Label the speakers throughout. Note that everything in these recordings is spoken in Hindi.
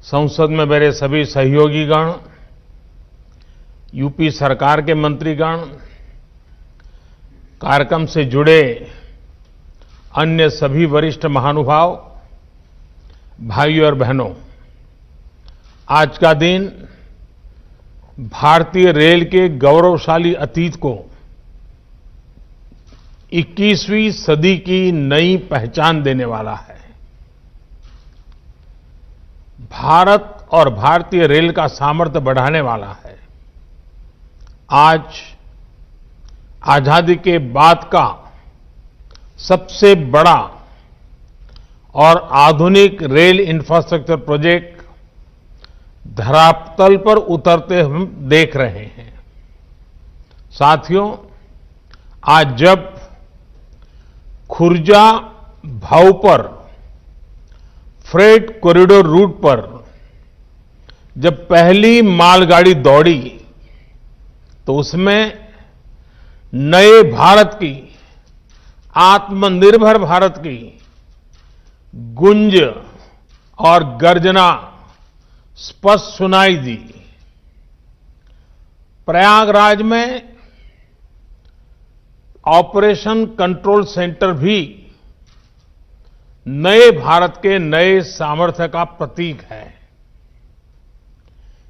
Speaker 1: संसद में मेरे सभी सहयोगीगण, यूपी सरकार के मंत्रीगण, कार्यक्रम से जुड़े अन्य सभी वरिष्ठ महानुभाव, भाइयों और बहनों, आज का दिन भारतीय रेल के गौरवशाली अतीत को 21वीं सदी की नई पहचान देने वाला है। भारत और भारतीय रेल का सामर्थ्य बढ़ाने वाला है। आज आजादी के बाद का सबसे बड़ा और आधुनिक रेल इंफ्रास्ट्रक्चर प्रोजेक्ट धरातल पर उतरते हम देख रहे हैं। साथियों, आज जब खुर्जा भाऊपर फ्रेट कॉरिडोर रूट पर जब पहली मालगाड़ी दौड़ी तो उसमें नए भारत की, आत्मनिर्भर भारत की गुंज और गर्जना स्पष्ट सुनाई दी। प्रयागराज में ऑपरेशन कंट्रोल सेंटर भी नए भारत के नए सामर्थ्य का प्रतीक है।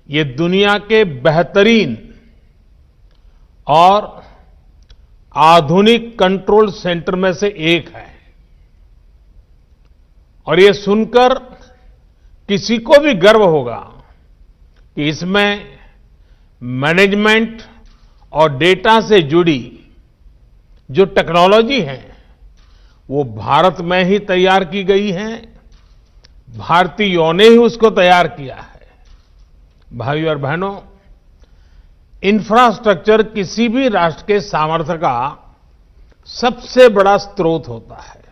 Speaker 1: ये दुनिया के बेहतरीन और आधुनिक कंट्रोल सेंटर में से एक है और ये सुनकर किसी को भी गर्व होगा कि इसमें मैनेजमेंट और डेटा से जुड़ी जो टेक्नोलॉजी है वो भारत में ही तैयार की गई है, भारतीयों ने ही उसको तैयार किया है। भाइयों और बहनों, इंफ्रास्ट्रक्चर किसी भी राष्ट्र के सामर्थ्य का सबसे बड़ा स्रोत होता है।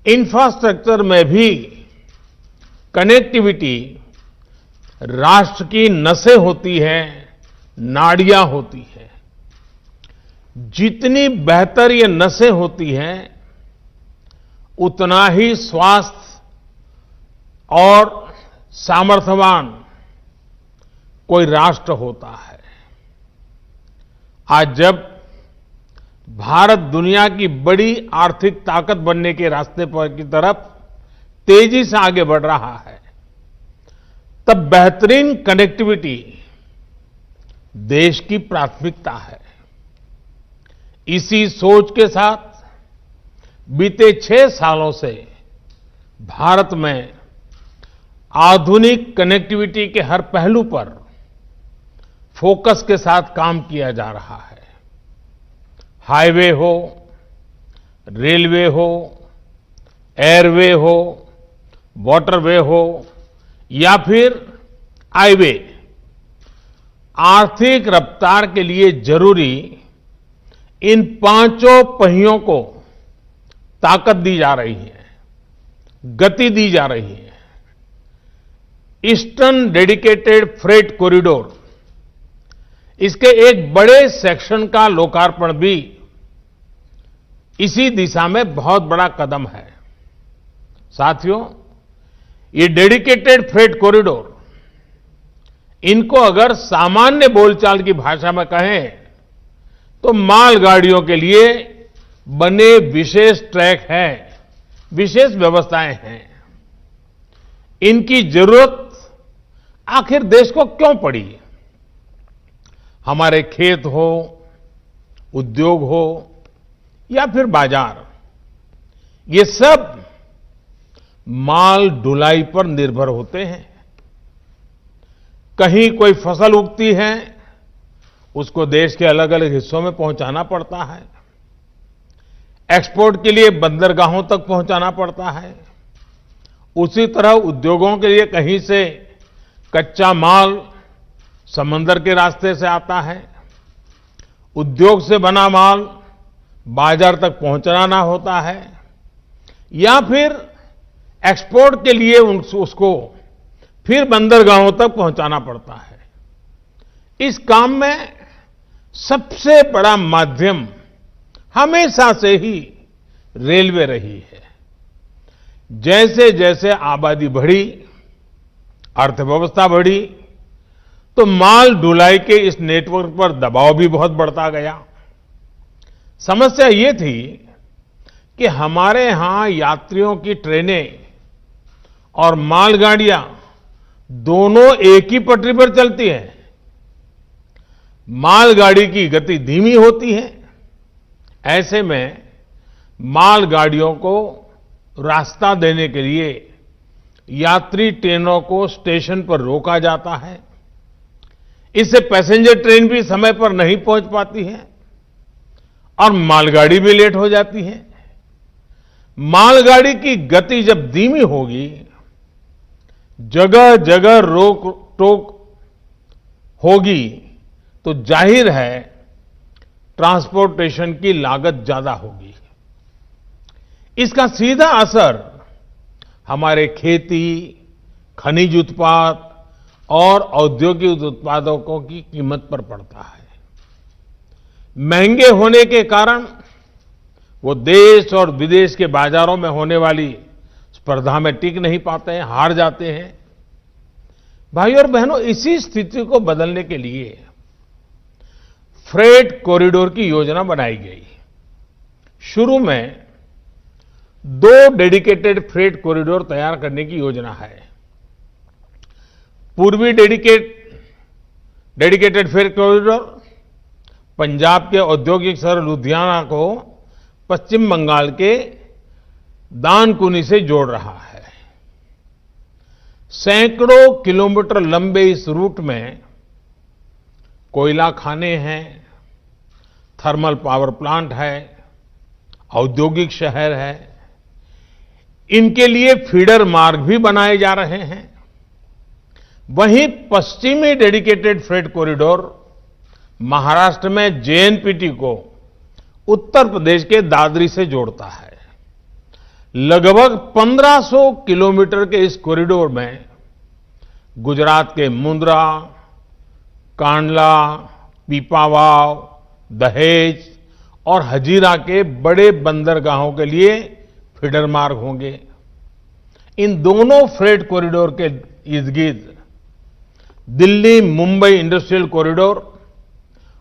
Speaker 1: इंफ्रास्ट्रक्चर में भी कनेक्टिविटी राष्ट्र की नसें होती हैं, नाड़ियां होती हैं। जितनी बेहतर ये नसें होती हैं, उतना ही स्वास्थ्य और सामर्थ्यवान कोई राष्ट्र होता है। आज जब भारत दुनिया की बड़ी आर्थिक ताकत बनने के रास्ते पर की तरफ तेजी से आगे बढ़ रहा है, तब बेहतरीन कनेक्टिविटी देश की प्राथमिकता है। इसी सोच के साथ बीते 6 सालों से भारत में आधुनिक कनेक्टिविटी के हर पहलू पर फोकस के साथ काम किया जा रहा है। हाईवे हो, रेलवे हो, एयरवे हो, वाटरवे हो या फिर हाईवे, आर्थिक रफ्तार के लिए जरूरी इन पांचों पहियों को ताकत दी जा रही है, गति दी जा रही है। ईस्टर्न डेडिकेटेड फ्रेट कॉरिडोर, इसके एक बड़े सेक्शन का लोकार्पण भी इसी दिशा में बहुत बड़ा कदम है। साथियों, ये डेडिकेटेड फ्रेट कॉरिडोर, इनको अगर सामान्य बोलचाल की भाषा में कहें तो मालगाड़ियों के लिए बने विशेष ट्रैक हैं, विशेष व्यवस्थाएं हैं। इनकी जरूरत आखिर देश को क्यों पड़ी? हमारे खेत हो, उद्योग हो या फिर बाजार, ये सब माल ढुलाई पर निर्भर होते हैं। कहीं कोई फसल उगती है, उसको देश के अलग अलग हिस्सों में पहुंचाना पड़ता है। एक्सपोर्ट के लिए बंदरगाहों तक पहुंचाना पड़ता है। उसी तरह उद्योगों के लिए कहीं से कच्चा माल समंदर के रास्ते से आता है, उद्योग से बना माल बाजार तक पहुंचाना होता है, या फिर एक्सपोर्ट के लिए उसको फिर बंदरगाहों तक पहुंचाना पड़ता है। इस काम में सबसे बड़ा माध्यम हमेशा से ही रेलवे रही है। जैसे जैसे आबादी बढ़ी, अर्थव्यवस्था बढ़ी तो माल ढुलाई के इस नेटवर्क पर दबाव भी बहुत बढ़ता गया। समस्या ये थी कि हमारे यहां यात्रियों की ट्रेनें और मालगाड़ियां दोनों एक ही पटरी पर चलती हैं। मालगाड़ी की गति धीमी होती है। ऐसे में मालगाड़ियों को रास्ता देने के लिए यात्री ट्रेनों को स्टेशन पर रोका जाता है। इससे पैसेंजर ट्रेन भी समय पर नहीं पहुंच पाती है और मालगाड़ी भी लेट हो जाती है। मालगाड़ी की गति जब धीमी होगी, जगह जगह रोक टोक होगी, तो जाहिर है ट्रांसपोर्टेशन की लागत ज्यादा होगी। इसका सीधा असर हमारे खेती, खनिज उत्पाद और औद्योगिक उत्पादों की कीमत पर पड़ता है। महंगे होने के कारण वो देश और विदेश के बाजारों में होने वाली स्पर्धा में टिक नहीं पाते हैं, हार जाते हैं। भाई और बहनों, इसी स्थिति को बदलने के लिए फ्रेट कॉरिडोर की योजना बनाई गई। शुरू में 2 डेडिकेटेड फ्रेट कॉरिडोर तैयार करने की योजना है। पूर्वी डेडिकेटेड फ्रेट कॉरिडोर पंजाब के औद्योगिक शहर लुधियाना को पश्चिम बंगाल के दानकुनी से जोड़ रहा है। सैकड़ों किलोमीटर लंबे इस रूट में कोयला खाने हैं, थर्मल पावर प्लांट है, औद्योगिक शहर है। इनके लिए फीडर मार्ग भी बनाए जा रहे हैं। वहीं पश्चिमी डेडिकेटेड फ्रेट कॉरिडोर महाराष्ट्र में जेएनपीटी को उत्तर प्रदेश के दादरी से जोड़ता है। लगभग 1500 किलोमीटर के इस कॉरिडोर में गुजरात के मुंद्रा, कांडला, पीपावाव, दहेज और हजीरा के बड़े बंदरगाहों के लिए फीडर मार्ग होंगे। इन दोनों फ्रेट कॉरिडोर के इर्द-गिर्द दिल्ली मुंबई इंडस्ट्रियल कॉरिडोर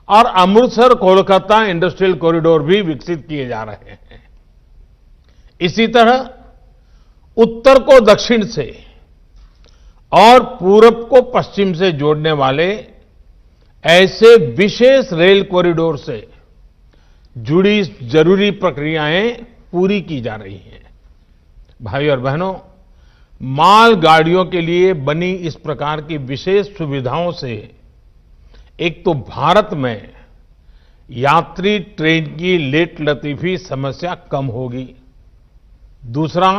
Speaker 1: और अमृतसर कोलकाता इंडस्ट्रियल कॉरिडोर भी विकसित किए जा रहे हैं। इसी तरह उत्तर को दक्षिण से और पूरब को पश्चिम से जोड़ने वाले ऐसे विशेष रेल कॉरिडोर से जुड़ी जरूरी प्रक्रियाएं पूरी की जा रही हैं। भाई और बहनों, मालगाड़ियों के लिए बनी इस प्रकार की विशेष सुविधाओं से एक तो भारत में यात्री ट्रेन की लेट लतीफी समस्या कम होगी। दूसरा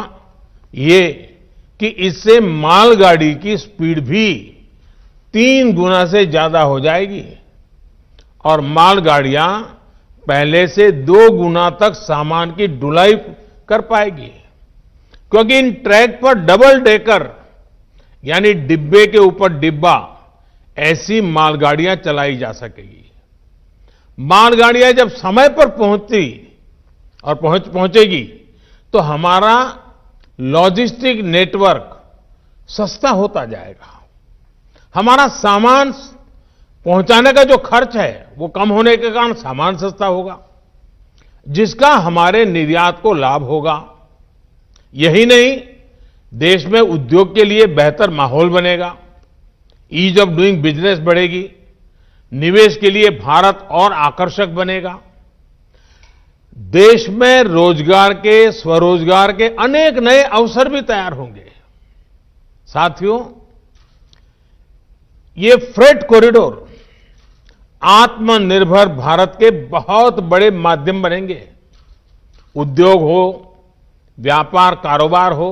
Speaker 1: ये कि इससे मालगाड़ी की स्पीड भी 3 गुना से ज्यादा हो जाएगी और मालगाड़ियां पहले से 2 गुना तक सामान की ढुलाई कर पाएगी, क्योंकि इन ट्रैक पर डबल डेकर यानी डिब्बे के ऊपर डिब्बा ऐसी मालगाड़ियां चलाई जा सकेगी। मालगाड़ियां जब समय पर पहुंचती और पहुंचेगी तो हमारा लॉजिस्टिक नेटवर्क सस्ता होता जाएगा। हमारा सामान पहुंचाने का जो खर्च है वो कम होने के कारण सामान सस्ता होगा, जिसका हमारे निर्यात को लाभ होगा। यही नहीं, देश में उद्योग के लिए बेहतर माहौल बनेगा, ईज ऑफ डूइंग बिजनेस बढ़ेगी, निवेश के लिए भारत और आकर्षक बनेगा। देश में रोजगार के, स्वरोजगार के अनेक नए अवसर भी तैयार होंगे। साथियों, ये फ्रेट कॉरिडोर आत्मनिर्भर भारत के बहुत बड़े माध्यम बनेंगे। उद्योग हो, व्यापार कारोबार हो,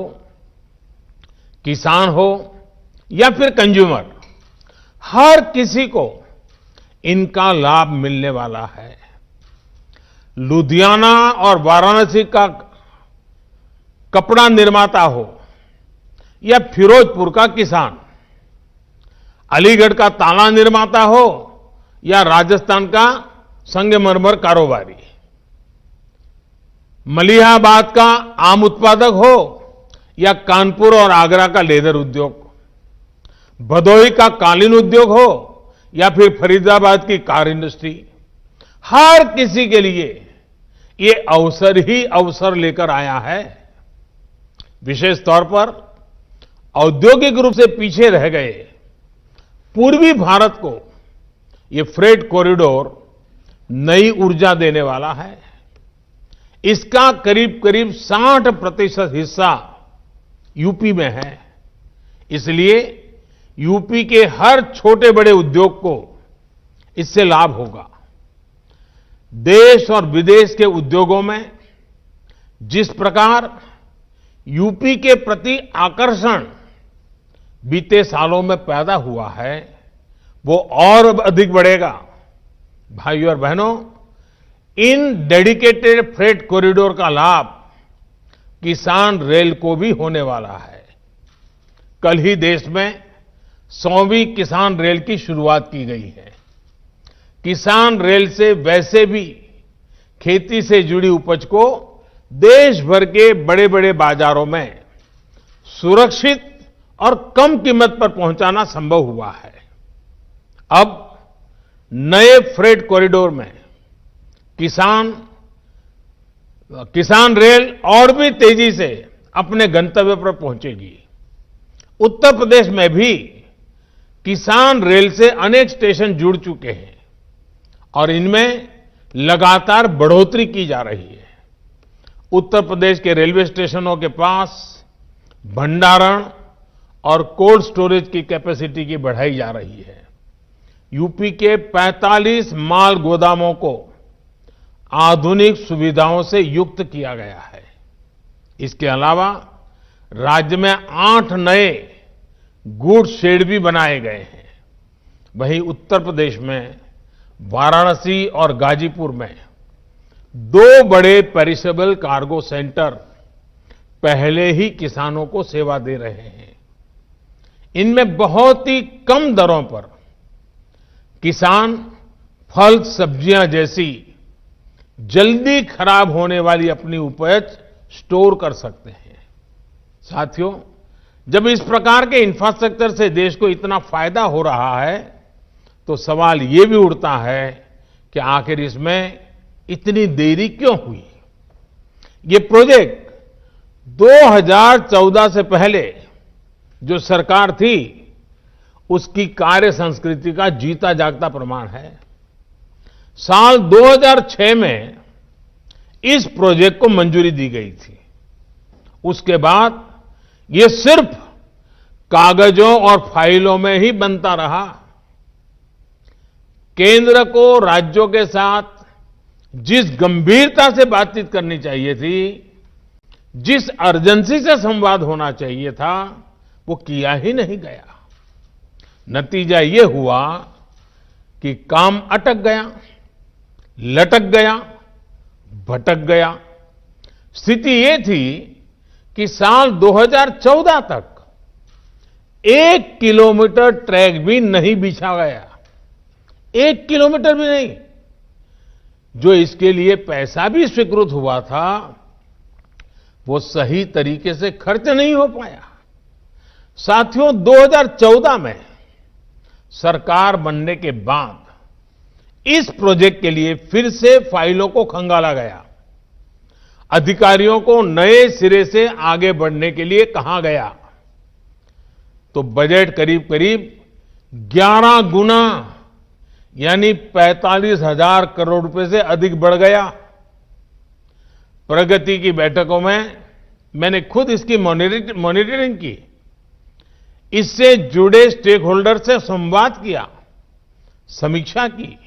Speaker 1: किसान हो या फिर कंज्यूमर, हर किसी को इनका लाभ मिलने वाला है। लुधियाना और वाराणसी का कपड़ा निर्माता हो या फिरोजपुर का किसान, अलीगढ़ का ताला निर्माता हो या राजस्थान का संगमरमर कारोबारी, मलिहाबाद का आम उत्पादक हो या कानपुर और आगरा का लेदर उद्योग, भदोही का कालीन उद्योग हो या फिर फरीदाबाद की कार इंडस्ट्री, हर किसी के लिए ये अवसर ही अवसर लेकर आया है। विशेष तौर पर औद्योगिक रूप से पीछे रह गए पूर्वी भारत को ये फ्रेट कॉरिडोर नई ऊर्जा देने वाला है। इसका करीब करीब 60% हिस्सा यूपी में है। इसलिए यूपी के हर छोटे बड़े उद्योग को इससे लाभ होगा। देश और विदेश के उद्योगों में जिस प्रकार यूपी के प्रति आकर्षण बीते सालों में पैदा हुआ है, वो और अधिक बढ़ेगा। भाइयों और बहनों, इन डेडिकेटेड फ्रेट कॉरिडोर का लाभ किसान रेल को भी होने वाला है। कल ही देश में 100वीं किसान रेल की शुरुआत की गई है। किसान रेल से वैसे भी खेती से जुड़ी उपज को देश भर के बड़े बड़े बाजारों में सुरक्षित और कम कीमत पर पहुंचाना संभव हुआ है। अब नए फ्रेट कॉरिडोर में किसान रेल और भी तेजी से अपने गंतव्य पर पहुंचेगी। उत्तर प्रदेश में भी किसान रेल से अनेक स्टेशन जुड़ चुके हैं और इनमें लगातार बढ़ोतरी की जा रही है। उत्तर प्रदेश के रेलवे स्टेशनों के पास भंडारण और कोल्ड स्टोरेज की कैपेसिटी की बढ़ाई जा रही है। यूपी के 45 माल गोदामों को आधुनिक सुविधाओं से युक्त किया गया है। इसके अलावा राज्य में 8 नए गुड्स शेड भी बनाए गए हैं। वहीं उत्तर प्रदेश में वाराणसी और गाजीपुर में 2 बड़े पेरिशेबल कार्गो सेंटर पहले ही किसानों को सेवा दे रहे हैं। इनमें बहुत ही कम दरों पर किसान फल सब्जियां जैसी जल्दी खराब होने वाली अपनी उपज स्टोर कर सकते हैं। साथियों, जब इस प्रकार के इंफ्रास्ट्रक्चर से देश को इतना फायदा हो रहा है, तो सवाल ये भी उठता है कि आखिर इसमें इतनी देरी क्यों हुई। ये प्रोजेक्ट 2014 से पहले जो सरकार थी, उसकी कार्य संस्कृति का जीता जागता प्रमाण है। साल 2006 में इस प्रोजेक्ट को मंजूरी दी गई थी। उसके बाद ये सिर्फ कागजों और फाइलों में ही बनता रहा। केंद्र को राज्यों के साथ जिस गंभीरता से बातचीत करनी चाहिए थी, जिस अर्जेंसी से संवाद होना चाहिए था, वो किया ही नहीं गया। नतीजा ये हुआ कि काम अटक गया, लटक गया, भटक गया। स्थिति ये थी कि साल 2014 तक 1 किलोमीटर ट्रैक भी नहीं बिछा गया। 1 किलोमीटर भी नहीं। जो इसके लिए पैसा भी स्वीकृत हुआ था, वो सही तरीके से खर्च नहीं हो पाया। साथियों, 2014 में सरकार बनने के बाद इस प्रोजेक्ट के लिए फिर से फाइलों को खंगाला गया। अधिकारियों को नए सिरे से आगे बढ़ने के लिए कहा गया, तो बजट करीब करीब 11 गुना यानी 45,000 करोड़ रुपए से अधिक बढ़ गया। प्रगति की बैठकों में मैंने खुद इसकी मॉनिटरिंग की, इससे जुड़े स्टेक होल्डर से संवाद किया, समीक्षा की।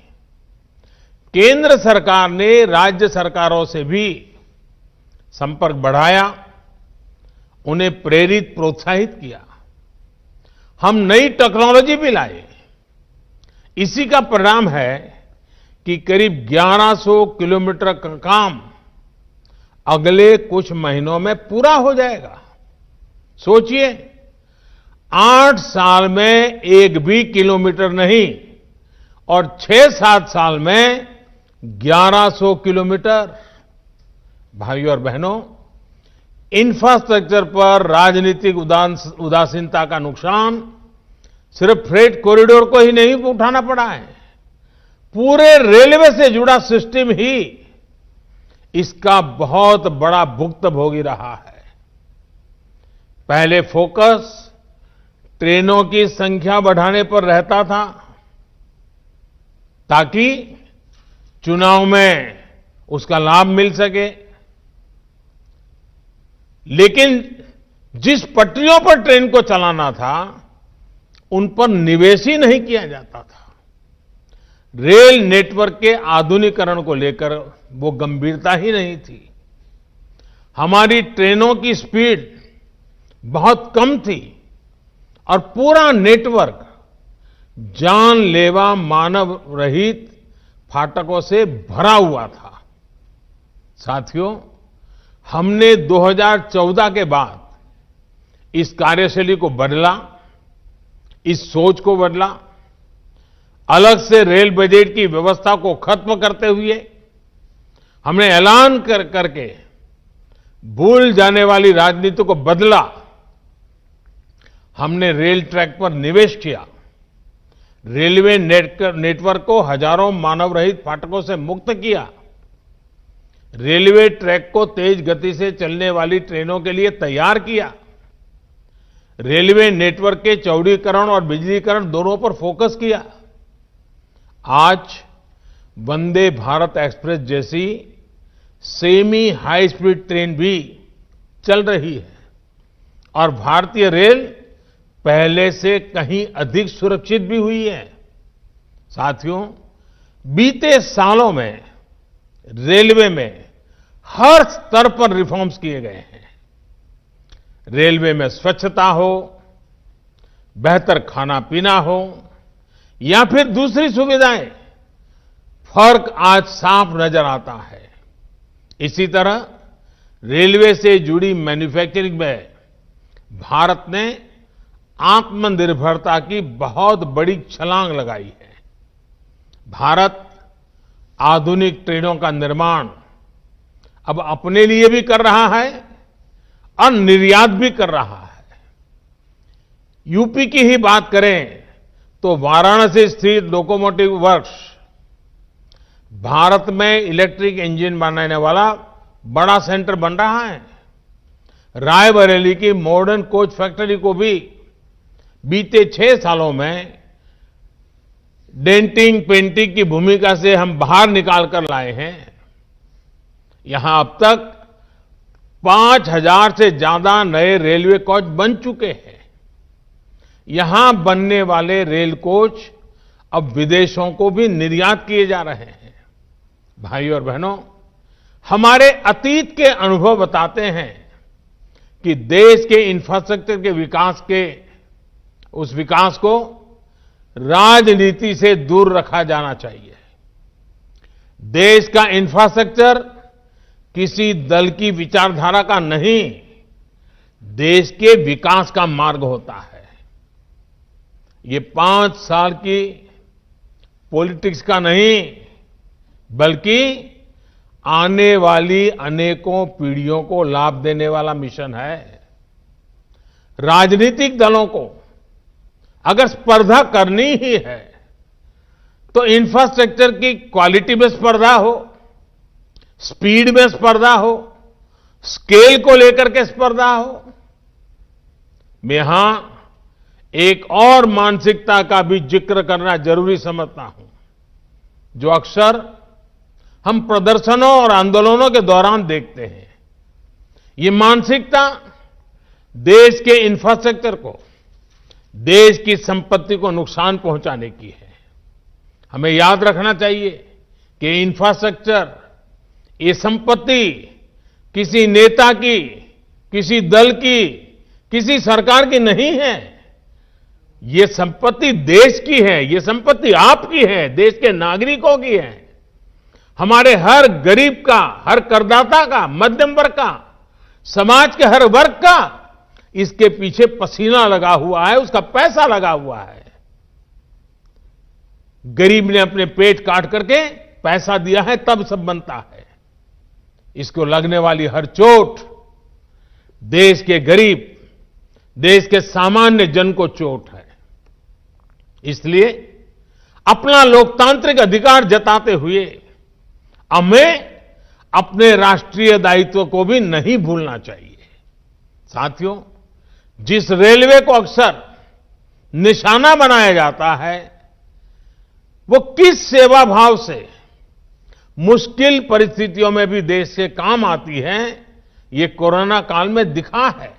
Speaker 1: केंद्र सरकार ने राज्य सरकारों से भी संपर्क बढ़ाया, उन्हें प्रेरित प्रोत्साहित किया। हम नई टेक्नोलॉजी भी लाए। इसी का परिणाम है कि करीब 1100 किलोमीटर का काम अगले कुछ महीनों में पूरा हो जाएगा। सोचिए, 8 साल में 1 भी किलोमीटर नहीं और 6-7 साल में 1100 किलोमीटर। भाइयों और बहनों, इंफ्रास्ट्रक्चर पर राजनीतिक उदासीनता का नुकसान सिर्फ फ्रेट कॉरिडोर को ही नहीं उठाना पड़ा है, पूरे रेलवे से जुड़ा सिस्टम ही इसका बहुत बड़ा भुक्तभोगी रहा है। पहले फोकस ट्रेनों की संख्या बढ़ाने पर रहता था ताकि चुनाव में उसका लाभ मिल सके, लेकिन जिस पटरियों पर ट्रेन को चलाना था उन पर निवेश ही नहीं किया जाता था। रेल नेटवर्क के आधुनिकीकरण को लेकर वो गंभीरता ही नहीं थी। हमारी ट्रेनों की स्पीड बहुत कम थी और पूरा नेटवर्क जानलेवा मानव रहित फाटकों से भरा हुआ था। साथियों, हमने 2014 के बाद इस कार्यशैली को बदला, इस सोच को बदला। अलग से रेल बजट की व्यवस्था को खत्म करते हुए हमने ऐलान करके भूल जाने वाली राजनीति को बदला। हमने रेल ट्रैक पर निवेश किया, रेलवे नेटवर्क को हजारों मानव रहित फाटकों से मुक्त किया, रेलवे ट्रैक को तेज गति से चलने वाली ट्रेनों के लिए तैयार किया, रेलवे नेटवर्क के चौड़ीकरण और बिजलीकरण दोनों पर फोकस किया। आज वंदे भारत एक्सप्रेस जैसी सेमी हाई स्पीड ट्रेन भी चल रही है और भारतीय रेल पहले से कहीं अधिक सुरक्षित भी हुई है। साथियों, बीते सालों में रेलवे में हर स्तर पर रिफॉर्म्स किए गए हैं। रेलवे में स्वच्छता हो, बेहतर खाना पीना हो या फिर दूसरी सुविधाएं, फर्क आज साफ नजर आता है। इसी तरह रेलवे से जुड़ी मैन्युफैक्चरिंग में भारत ने आत्मनिर्भरता की बहुत बड़ी छलांग लगाई है। भारत आधुनिक ट्रेनों का निर्माण अब अपने लिए भी कर रहा है और निर्यात भी कर रहा है। यूपी की ही बात करें तो वाराणसी स्थित लोकोमोटिव वर्क्स भारत में इलेक्ट्रिक इंजन बनाने वाला बड़ा सेंटर बन रहा है। रायबरेली की मॉडर्न कोच फैक्ट्री को भी बीते 6 सालों में डेंटिंग पेंटिंग की भूमिका से हम बाहर निकाल कर लाए हैं। यहां अब तक 5,000 से ज्यादा नए रेलवे कोच बन चुके हैं। यहां बनने वाले रेल कोच अब विदेशों को भी निर्यात किए जा रहे हैं। भाइयों और बहनों, हमारे अतीत के अनुभव बताते हैं कि देश के इंफ्रास्ट्रक्चर के विकास को राजनीति से दूर रखा जाना चाहिए। देश का इंफ्रास्ट्रक्चर किसी दल की विचारधारा का नहीं, देश के विकास का मार्ग होता है। ये 5 साल की पॉलिटिक्स का नहीं, बल्कि आने वाली अनेकों पीढ़ियों को लाभ देने वाला मिशन है। राजनीतिक दलों को अगर स्पर्धा करनी ही है तो इंफ्रास्ट्रक्चर की क्वालिटी में स्पर्धा हो, स्पीड में स्पर्धा हो, स्केल को लेकर के स्पर्धा हो। मैं यहां एक और मानसिकता का भी जिक्र करना जरूरी समझता हूं, जो अक्सर हम प्रदर्शनों और आंदोलनों के दौरान देखते हैं। ये मानसिकता देश के इंफ्रास्ट्रक्चर को, देश की संपत्ति को नुकसान पहुंचाने की है। हमें याद रखना चाहिए कि इंफ्रास्ट्रक्चर, ये संपत्ति किसी नेता की, किसी दल की, किसी सरकार की नहीं है। ये संपत्ति देश की है, ये संपत्ति आपकी है, देश के नागरिकों की है। हमारे हर गरीब का, हर करदाता का, मध्यम वर्ग का, समाज के हर वर्ग का इसके पीछे पसीना लगा हुआ है, उसका पैसा लगा हुआ है। गरीब ने अपने पेट काट करके पैसा दिया है, तब सब बनता है। इसको लगने वाली हर चोट देश के गरीब, देश के सामान्य जन को चोट है। इसलिए अपना लोकतांत्रिक अधिकार जताते हुए हमें अपने राष्ट्रीय दायित्व को भी नहीं भूलना चाहिए। साथियों, जिस रेलवे को अक्सर निशाना बनाया जाता है, वो किस सेवा भाव से मुश्किल परिस्थितियों में भी देश के काम आती है, ये कोरोना काल में दिखा है।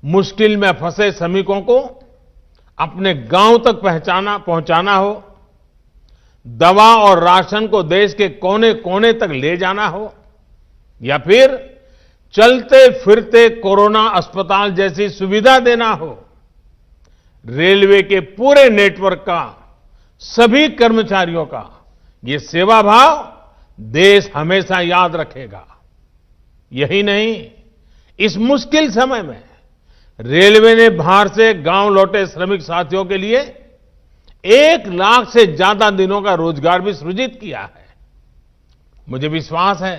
Speaker 1: मुश्किल में फंसे श्रमिकों को अपने गांव तक पहुंचाना हो, दवा और राशन को देश के कोने कोने तक ले जाना हो, या फिर चलते फिरते कोरोना अस्पताल जैसी सुविधा देना हो, रेलवे के पूरे नेटवर्क का, सभी कर्मचारियों का ये सेवा भाव देश हमेशा याद रखेगा। यही नहीं, इस मुश्किल समय में रेलवे ने बाहर से गांव लौटे श्रमिक साथियों के लिए 1 लाख से ज्यादा दिनों का रोजगार भी सृजित किया है। मुझे विश्वास है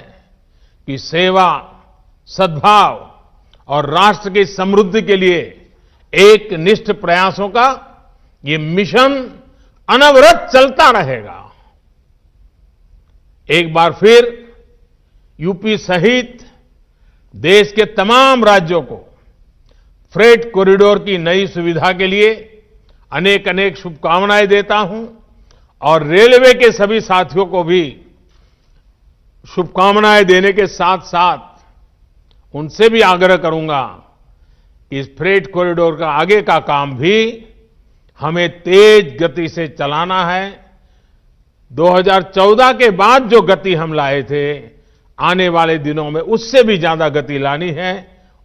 Speaker 1: कि सेवा, सद्भाव और राष्ट्र की समृद्धि के लिए एक निष्ठ प्रयासों का ये मिशन अनवरत चलता रहेगा। एक बार फिर यूपी सहित देश के तमाम राज्यों को फ्रेट कॉरिडोर की नई सुविधा के लिए अनेक अनेक शुभकामनाएं देता हूं और रेलवे के सभी साथियों को भी शुभकामनाएं देने के साथ साथ उनसे भी आग्रह करूंगा कि इस फ्रेट कॉरिडोर का आगे का काम भी हमें तेज गति से चलाना है। 2014 के बाद जो गति हम लाए थे, आने वाले दिनों में उससे भी ज्यादा गति लानी है।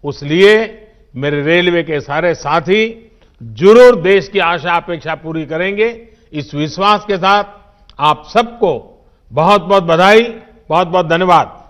Speaker 1: उसलिए मेरे रेलवे के सारे साथी जरूर देश की आशा अपेक्षा पूरी करेंगे। इस विश्वास के साथ आप सबको बहुत बहुत बधाई, बहुत बहुत धन्यवाद।